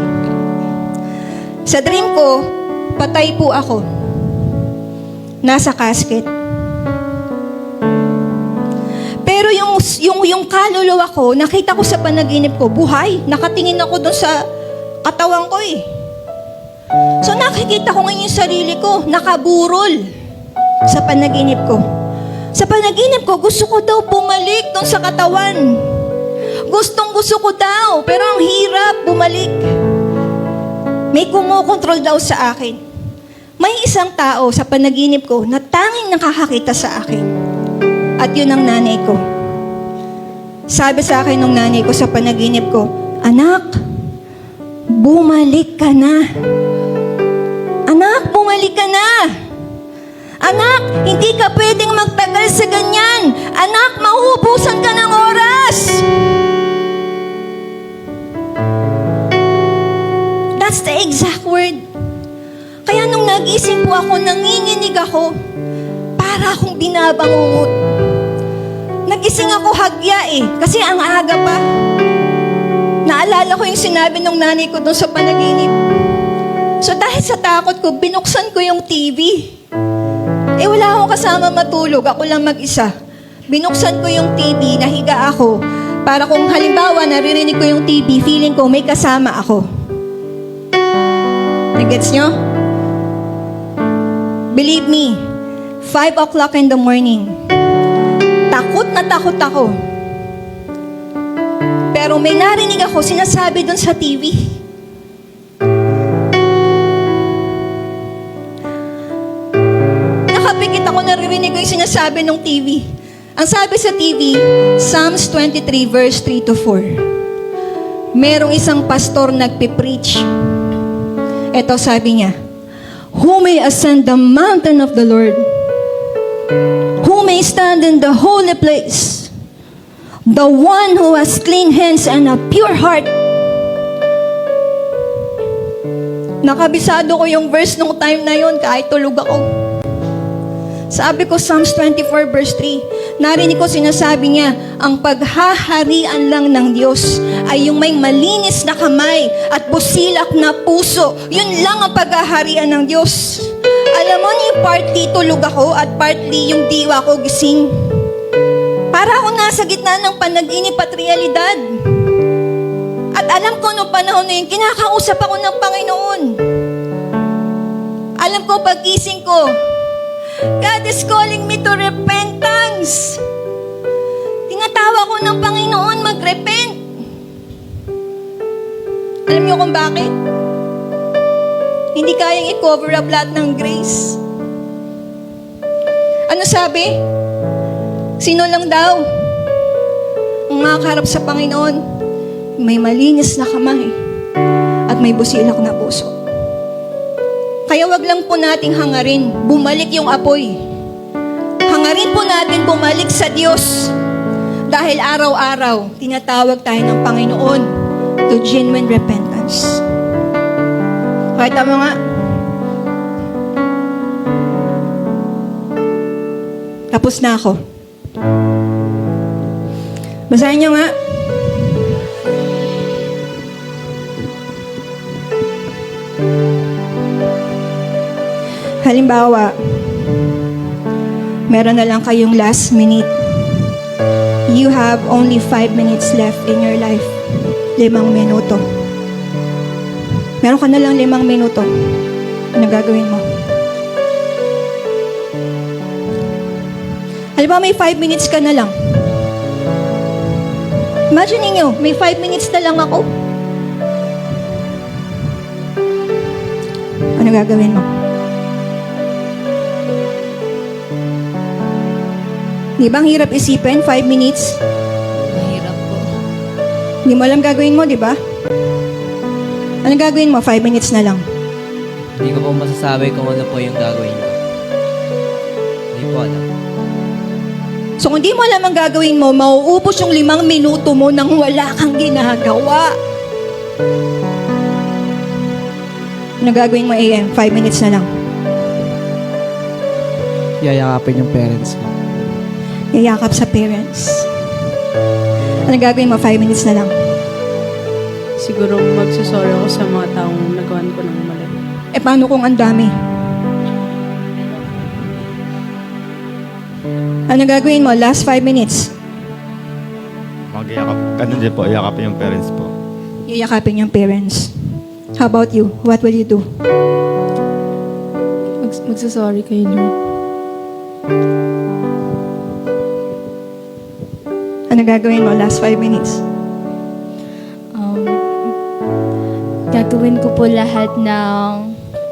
Sa dream ko, patay po ako. Nasa casket. Pero yung kaluluwa ko, nakita ko sa panaginip ko, buhay. Nakatingin ako dun sa katawan ko So nakikita ko ngayon yung sarili ko, nakaburol sa panaginip ko. Sa panaginip ko, gusto ko daw bumalik dun sa katawan. Gusto ko daw, pero ang hirap bumalik. May kumokontrol daw sa akin. May isang tao sa panaginip ko na tanging nakakakita sa akin. At yun ang nanay ko. Sabi sa akin ng nanay ko sa panaginip ko, "Anak, bumalik ka na. Anak, bumalik ka na. Anak, hindi ka pwedeng magtagal sa ganyan. Anak, mauubusan ka ng oras." That's the exact word. Kaya nung nagising po ako, nanginginig ako. Para akong binabangungot. Nagising ako hagya kasi ang aga pa. Naalala ko yung sinabi ng nanay ko doon sa panaginip. So dahil sa takot ko, binuksan ko yung TV. Wala akong kasama matulog, ako lang mag-isa. Binuksan ko yung TV, nahiga ako. Para kung halimbawa naririnig ko yung TV, feeling ko may kasama ako. Nagets nyo? Believe me, 5 o'clock in the morning, takot na takot ako. Pero may narinig ako, sinasabi dun sa TV. Nakapikit ako, naririnig ko yung sinasabi ng TV. Ang sabi sa TV, Psalms 23 verse 3 to 4. Merong isang pastor nagpipreach. Ito sabi niya, "Who may ascend the mountain of the Lord? Who may stand in the holy place? The one who has clean hands and a pure heart." Nakabisado ko yung verse nung time na yun kahit tulog ako. Sabi ko, Psalms 24 verse 3, narinig ko sinasabi niya, ang paghaharian lang ng Diyos ay yung may malinis na kamay at busilak na puso. Yun lang ang paghaharian ng Diyos. Alam mo, yung partly tulog ako at partly yung diwa ko gising. Para ako nasa gitna ng panaginip at realidad. At alam ko noong panahon na yun, kinakausap ako ng Panginoon. Alam ko, pag-gising ko, God is calling me to repentance. Tinatawa ko ng Panginoon mag-repent. Alam niyo kung bakit? Hindi kayang i-cover up lahat ng grace. Ano sabi? Sino lang daw ang makaharap sa Panginoon? May malinis na kamay at may busilak na puso. Kaya wag lang po nating hangarin, bumalik yung apoy. Hangarin po natin bumalik sa Diyos. Dahil araw-araw, tinatawag tayo ng Panginoon to genuine repentance. Kahit tama nga. Tapos na ako. Basahin niyo nga. Halimbawa, Meron na lang kayong last minute. You have only 5 minutes left in your life. 5 minuto. Meron ka na lang 5 minuto. Ano gagawin mo? Halimbawa, may 5 minutes ka na lang. Imagine niyo, may 5 minutes na lang ako. Ano gagawin mo? Di ba ang hirap isipin? 5 minutes? Mahirap po. Hindi mo alam gagawin mo, di ba? Ano gagawin mo? 5 minutes na lang. Hindi ko po masasabi kung ano po yung gagawin ko. Hindi po alam. So kung di mo alam ang gagawin mo, mauubos yung 5 minuto mo nang wala kang ginagawa. Ano gagawin mo, AM? 5 minutes na lang. Yayakapin yung parents mo. Yayakap sa parents. Ano gagawin mo? 5 minutes na lang. Siguro magsasorry ako sa mga taong nagawan ko ng mali. Eh paano kung ang dami? Ano gagawin mo? Last 5 minutes. Mag-iakap. Ganun din po, iyakapin yung parents po. Yayakapin yung parents. How about you? What will you do? Magsasorry kay Lord. Ano gagawin mo? Last 5 minutes. Gagawin ko po lahat ng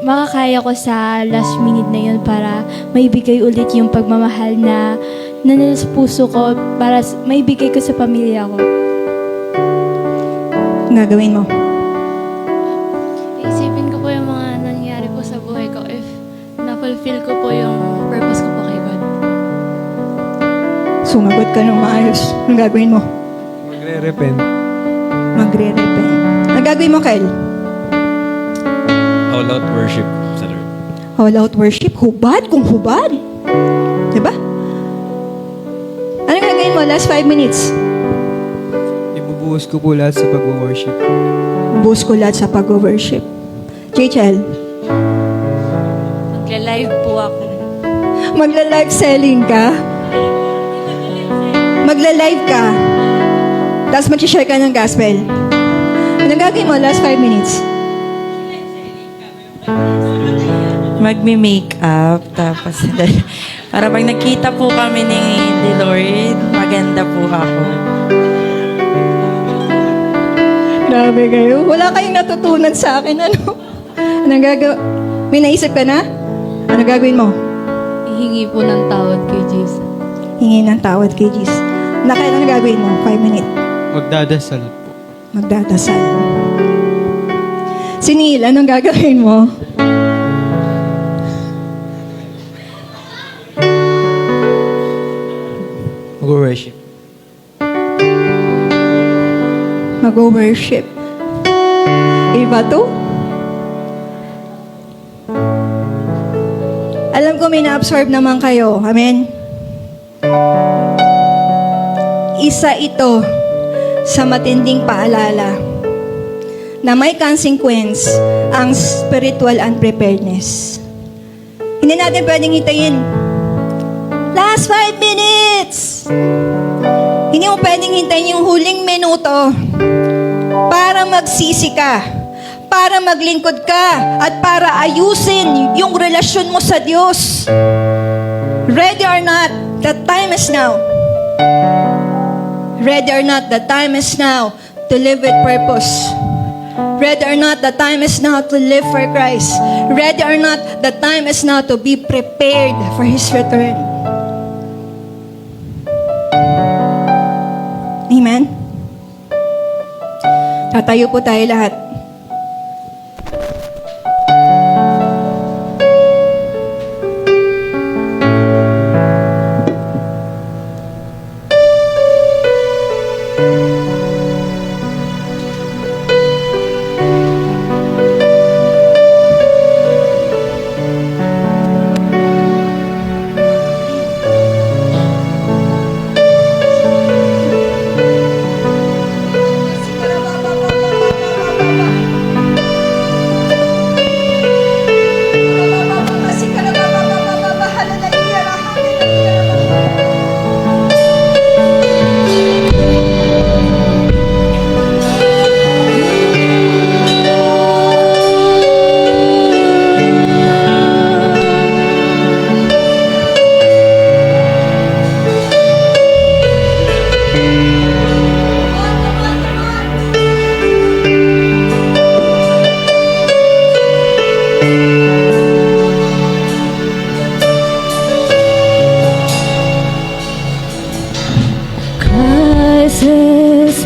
makakaya ko sa last minute na yun para maibigay ulit yung pagmamahal na nasa puso ko para maibigay ko sa pamilya ko. Ano gagawin mo? Isipin ko po yung mga nangyari po sa buhay ko if na-fulfill ko po yung purpose ko po kay God. Sumagot ka ng maayos. Ano gagawin mo? Magre-repent. Magre-repent. Ano gagawin mo, Kyle? All out worship sa Lord. All out worship. Hubad kung hubad. Diba? Ano gagawin mo? Last 5 minutes. Ibubuhos ko po lahat sa pag-worship. Buhos ko lahat sa pag-worship. Rachel, Magla-live po ako. magla-live selling ka? Magla-live ka? Tapos mag-share ka ng gospel? Ano gagawin mo? Last 5 minutes. Magme-makeup, tapos para pag nakita po kami ni Lord, maganda po ako. Grabe kayo. Wala kayong natutunan sa akin. Ano? Anong gagawin? May naisip ka na? Ano gagawin mo? Ihingi po ng tawad kay Jesus. Hingi ng tawad kay Jesus. Ano gagawin mo? 5 minutes. Magdadasal po. Magdadasal. Si Neil, anong gagawin mo? Mag-worship. Mag-worship. Iba to? Alam ko may na-absorb naman kayo. Amen? Isa ito sa matinding paalala na may consequence ang spiritual unpreparedness. Hindi natin pwedeng hitayin. Last 5 minutes! Hindi mo pwedeng hintayin yung huling minuto para magsisi ka, para maglingkod ka, at para ayusin yung relasyon mo sa Diyos. Ready or not, the time is now. Ready or not, the time is now to live with purpose. Ready or not, the time is now to live for Christ. Ready or not, the time is now to be prepared for His return. Amen? Tatayo po tayo lahat.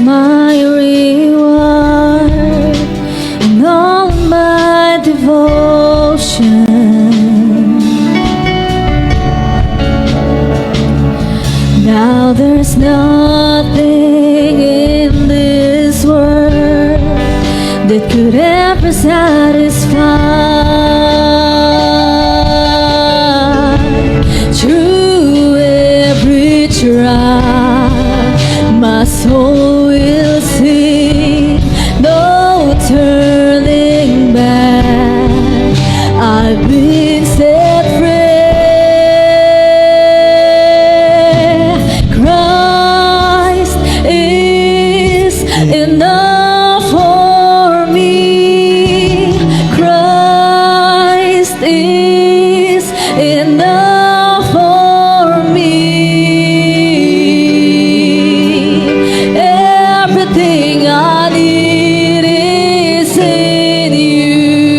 my reward and all my devotion. Now there's nothing in this world that could ever satisfy. Through every trial, my soul will sing, no turning back. I've been set free. Christ is enough for me. Christ is enough for me. Everything I need is in you.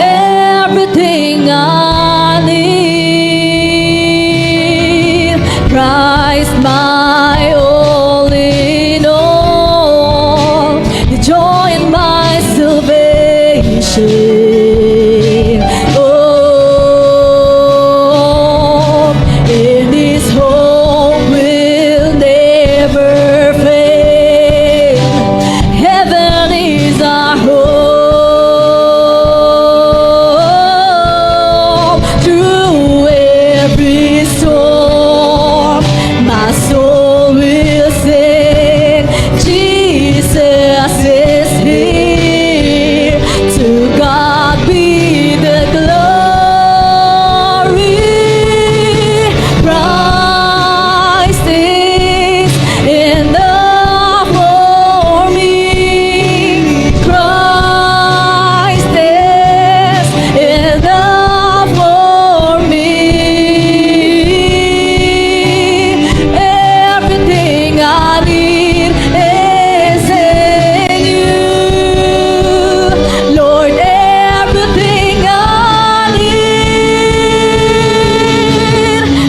Everything I need. Christ, my all in all, the joy in my salvation. Oh, in His hope will never fail. Heaven is our home. Through every storm, my soul will sing. Jesus is here. To God be the glory. Christ is enough for me. Christ is enough for me. Everything I need is in you, Lord. Everything I need,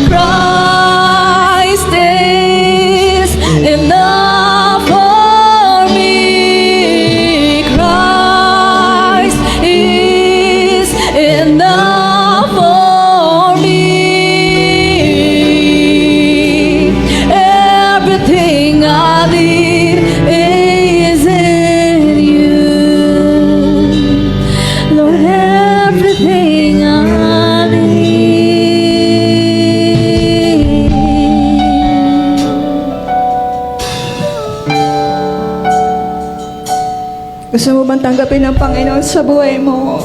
Christ is enough for me. Christ is enough for me. Everything I need is in you, Lord. Everything I need. Gusto mo bang tanggapin ng Panginoon sa buhay mo?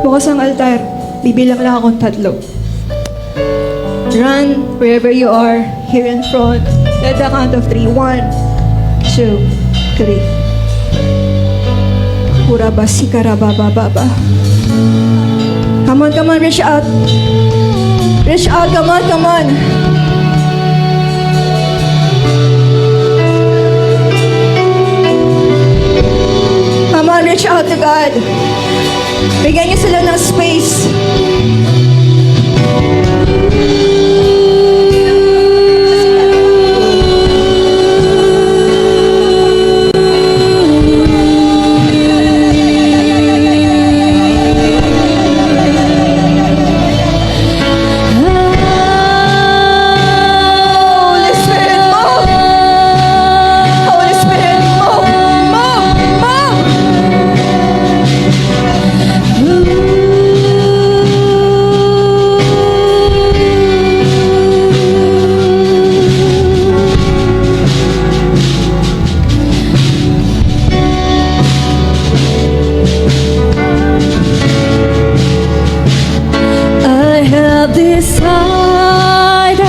Bukas ang altar. Bibilang lang akong 3. Run wherever you are, here in front. Let the count of 3. 1, 2, 3. Kurabasi karabababa. Come on, reach out. Reach out, come on. Come on, reach out to God. Bigyan niyo sila ng space. Holy Spirit, move! Holy Spirit, move! I have decided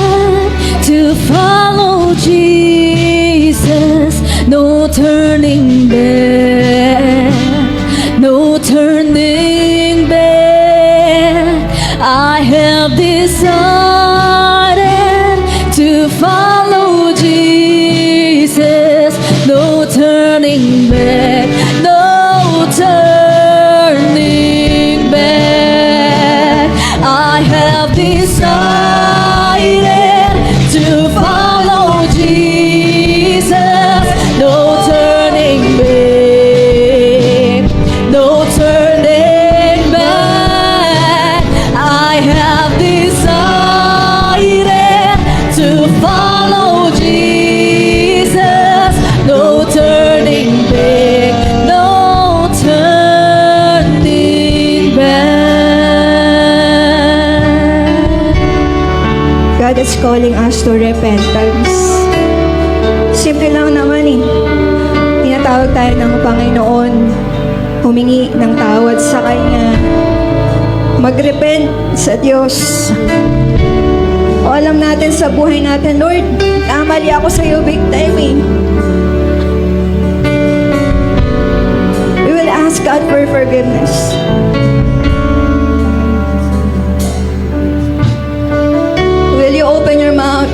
to follow Jesus. No turning back, no turning back. I have decided to follow Jesus. No turning back, no turning back. I have decided to calling us to repentance. Simple lang naman eh. Tinatawag tayo ng Panginoon, humingi ng tawad sa Kanya, mag-repent sa Diyos. O alam natin sa buhay natin, Lord, namali ako sa iyo big time eh. We will ask God for forgiveness. Will you open your mouth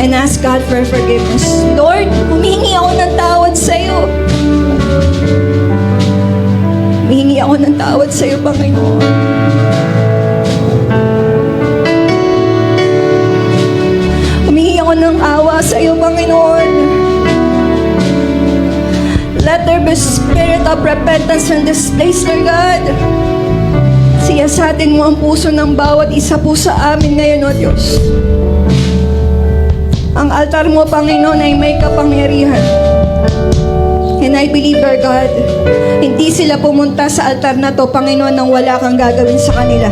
and ask God for forgiveness? Lord, humingi ako ng tawad sa iyo. Humingi ako ng tawad sa iyo, Panginoon. Humingi ako ng awa sa iyo, Panginoon. Let there be spirit of repentance in this place, Lord God. Siyasatin mo ang puso ng bawat isa po sa amin ngayon, O Diyos. Ang altar mo, Panginoon, ay may kapangyarihan. And I believe, Lord God, hindi sila pumunta sa altar na to, Panginoon, nang wala kang gagawin sa kanila.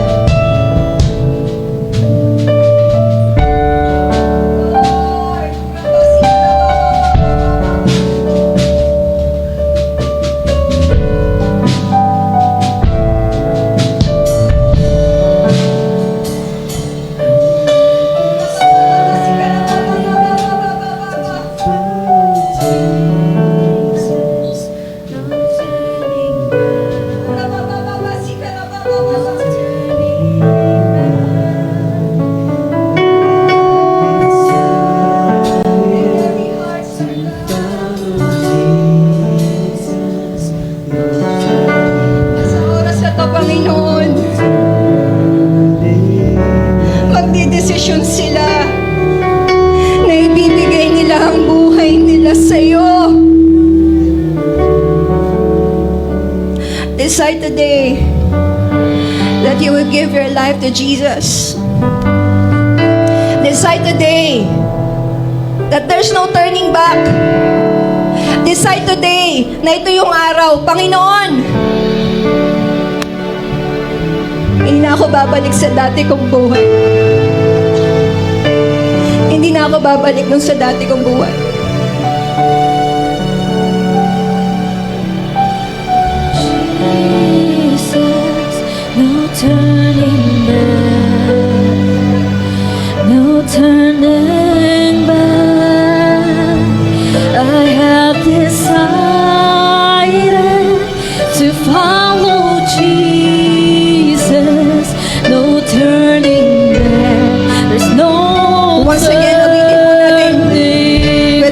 Sa oras na to, Panginoon, magdidesisyon sila na ibibigay nila ang buhay nila sa iyo. Decide today that you will give your life to Jesus. Decide today that there's no turning back. Decide today na ito yung araw. Panginoon, hindi na ako babalik sa dati kong buhay. Hindi na ako babalik dun sa dati kong buhay. Jesus, no turning back, no turning back. I have decided to follow Jesus, no turning back. There's no Once again, ulitin po natin. turning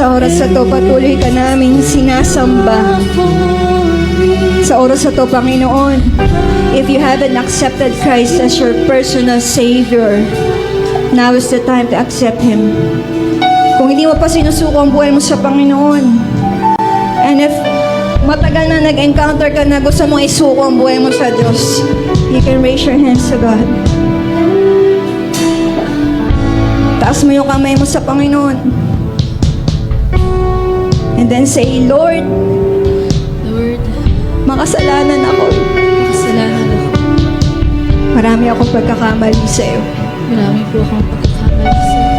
Sa oras na to, patuloy ka namin sinasamba. Sa oras na to, Panginoon, if you haven't accepted Christ as your personal Savior, now is the time to accept Him. Kung hindi mo pa sinusuko ang buhay mo sa Panginoon, and if matagal na nag-encounter ka na gusto mong isuko ang buhay mo sa Diyos, you can raise your hands to God. Taas mo yung kamay mo sa Panginoon. And then say, Lord, Lord, makasalanan ako. kasalanan ako. Marami akong pagkakamali sa iyo. Marami po akong pagkakamali sa iyo.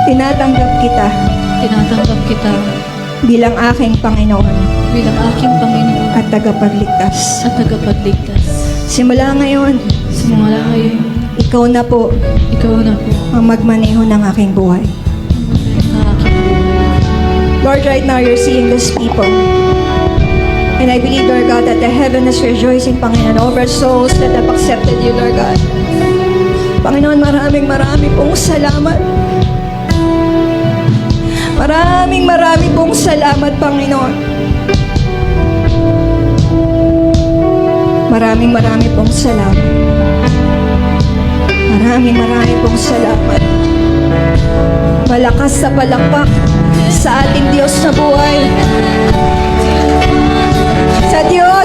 Tinatanggap kita Tinatanggap kita bilang aking Panginoon bilang aking Panginoon at tagapagligtas. at tagapagligtas. Simula ngayon, Simula ngayon, ikaw na po ikaw na po ang magmaneho ng aking buhay. ang aking buhay. Lord, right now you're seeing these people. And I believe, Lord God, that the heaven is rejoicing, Panginoon, over souls that have accepted you, Lord God. Panginoon, maraming pong salamat. Maraming pong salamat, Panginoon. Maraming pong salamat. Maraming pong salamat. Malakas sa palakpak sa ating Diyos na buhay. Sa Diyos